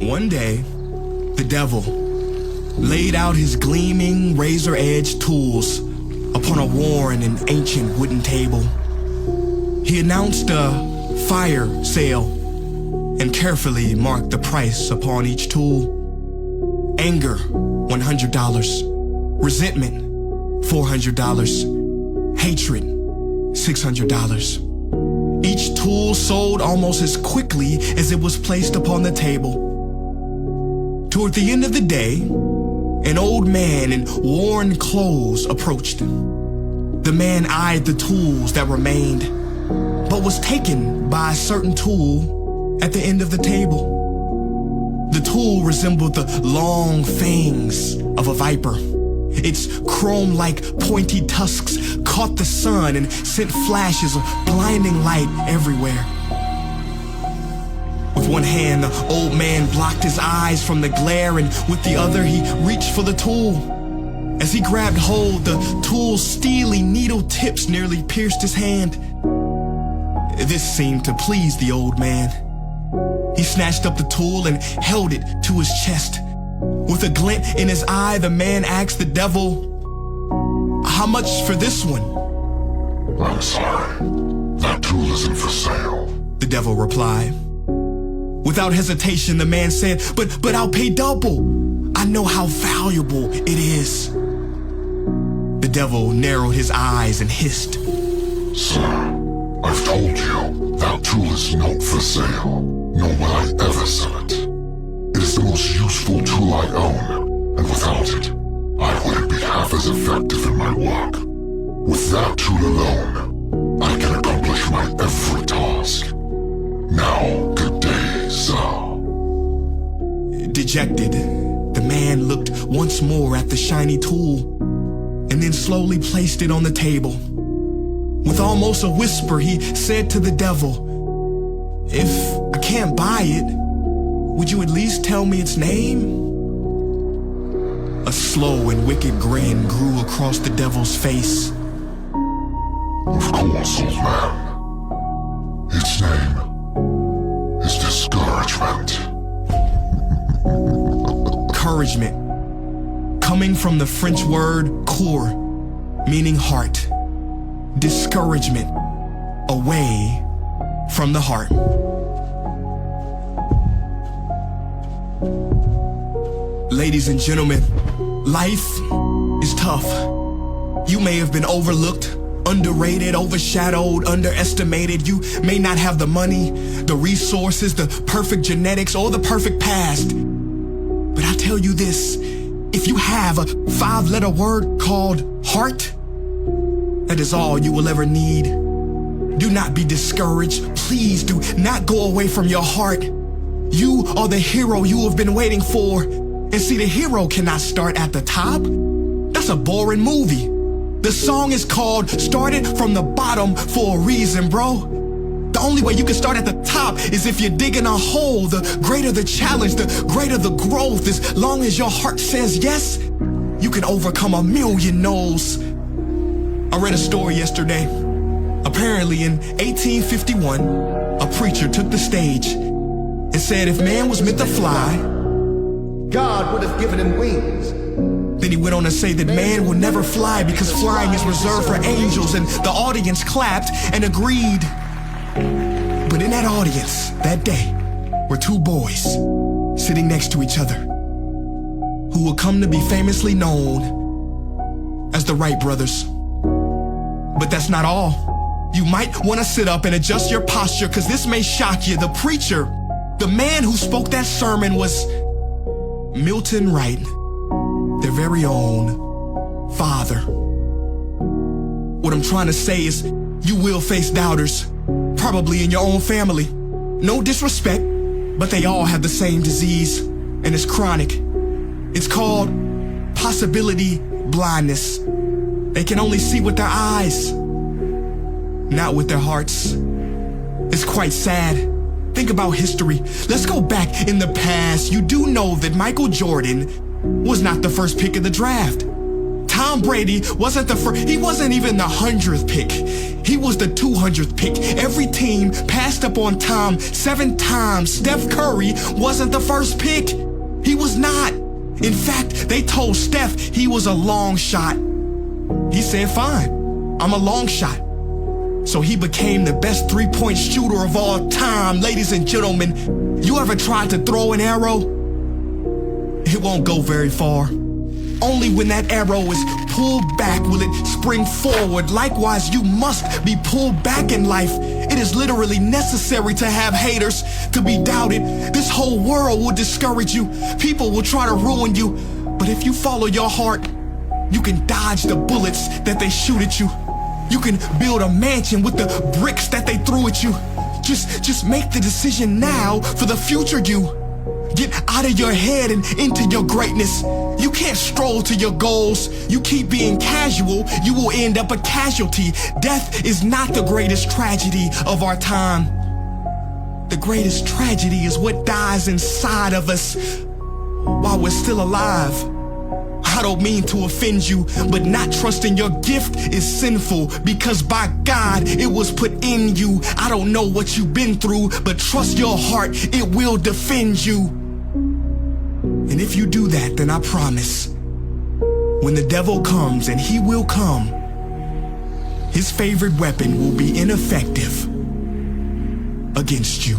One day, the devil laid out his gleaming razor-edged tools upon a worn and ancient wooden table. He announced a fire sale and carefully marked the price upon each tool. Anger, $100. Resentment, $400. Hatred, $600. Each tool sold almost as quickly as it was placed upon the table. Toward the end of the day, an old man in worn clothes approached. The man eyed the tools that remained, but was taken by a certain tool at the end of the table. The tool resembled the long fangs of a viper. Its chrome-like pointy tusks caught the sun and sent flashes of blinding light everywhere. With one hand, the old man blocked his eyes from the glare, and with the other, he reached for the tool. As he grabbed hold, the tool's steely needle tips nearly pierced his hand. This seemed to please the old man. He snatched up the tool and held it to his chest. With a glint in his eye, the man asked the devil, "How much for this one?" "I'm sorry, that tool isn't for sale," the devil replied. Without hesitation, the man said, But I'll pay double. I know how valuable it is." The devil narrowed his eyes and hissed, "Sir, I've told you that tool is not for sale, nor will I ever sell it. It is the most useful tool I own, and without it, I wouldn't be half as effective in my work. With that tool alone, I can accomplish my every task. Now, good day, sir." Dejected, the man looked once more at the shiny tool and then slowly placed it on the table. With almost a whisper, he said to the devil, "If I can't buy it, would you at least tell me its name?" A slow and wicked grin grew across the devil's face. "Of course, old man. Its name is discouragement." Encouragement, coming from the French word coeur, meaning heart. Discouragement, away from the heart. Ladies and gentlemen, life is tough. You may have been overlooked, underrated, overshadowed, underestimated. You may not have the money, the resources, the perfect genetics, or the perfect past. But I tell you this, if you have a 5-letter word called heart, that is all you will ever need. Do not be discouraged. Please do not go away from your heart. You are the hero you have been waiting for. And see, the hero cannot start at the top. That's a boring movie. The song is called Started from the Bottom for a reason, bro. The only way you can start at the top is if you're digging a hole. The greater the challenge, the greater the growth. As long as your heart says yes, you can overcome a million no's. I read a story yesterday. Apparently in 1851, a preacher took the stage and said if man was meant to fly, God would have given him wings. Then he went on to say that man will never fly because flying is reserved for angels, and the audience clapped and agreed. But in that audience, that day, were two boys sitting next to each other who will come to be famously known as the Wright brothers. But that's not all. You might want to sit up and adjust your posture, because this may shock you. The preacher, the man who spoke that sermon, was Milton Wright, their very own father. What I'm trying to say is, you will face doubters, probably in your own family. No disrespect, but they all have the same disease, and it's chronic. It's called possibility blindness. They can only see with their eyes, not with their hearts. It's quite sad. Think about history. Let's go back in the past. You do know that Michael Jordan was not the first pick of the draft. Tom Brady wasn't the first, he wasn't even the 100th pick. He was the 200th pick. Every team passed up on Tom 7 times. Steph Curry wasn't the first pick. He was not. In fact, they told Steph he was a long shot. He said, fine, I'm a long shot. So he became the best 3-point shooter of all time. Ladies and gentlemen, you ever tried to throw an arrow? It won't go very far. Only when that arrow is pulled back will it spring forward. Likewise, you must be pulled back in life. It is literally necessary to have haters, to be doubted. This whole world will discourage you. People will try to ruin you. But if you follow your heart, you can dodge the bullets that they shoot at you. You can build a mansion with the bricks that they threw at you. Just make the decision now for the future you. Get out of your head and into your greatness. You can't stroll to your goals. You keep being casual, you will end up a casualty. Death is not the greatest tragedy of our time. The greatest tragedy is what dies inside of us while we're still alive. I don't mean to offend you, but not trusting your gift is sinful because by God, it was put in you. I don't know what you've been through, but trust your heart, it will defend you. And if you do that, then I promise, when the devil comes, and he will come, his favorite weapon will be ineffective against you.